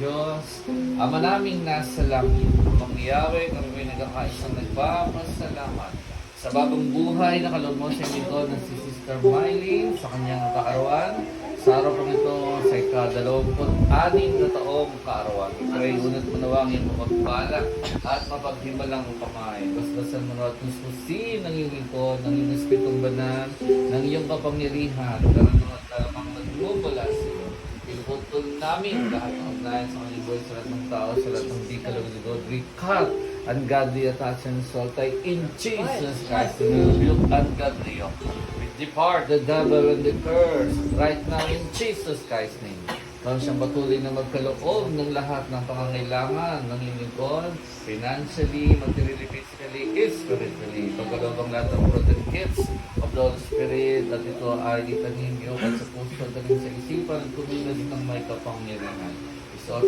Diyos, Ama naming nasa langit, Pangyawe, kami may nagkakaisang nagpapasalamat sa bagong buhay na kaloob mo sa lingkod ng si Sister Mylene sa kanyang kaarawan. Sa araw pong ito, sa ika-26 na taong kaarawan. Pray, unat manawang iyong mapagpala at mapaghimalang kamay. Basbasan mo at nuspusin ng iyong lingkod, ng iyong Espiritong Banal, ng iyong kapangyarihan, karano at kalamang nagmumula sa iyo. Pinuputol namin lahat ng ugnayan sa kanyang buhay sa lahat ng tao, sa lahat ng di kalugod. We cut ungodly attachments and salty in Jesus Christ. We rebuke ungodly yoke. We depart the devil and the curse right now in Jesus Christ's name. Kung siyang patuloy na magkaloob ng lahat ng pangangailangan ng inyong lingkod, financially, materially, physically, spiritually. Pagkaloob ang lahat ng fruit and gifts of the Holy Spirit at ito ay itanim iyo at sa puso at tanim sa isipan at kumilos ng may kapangyarihan.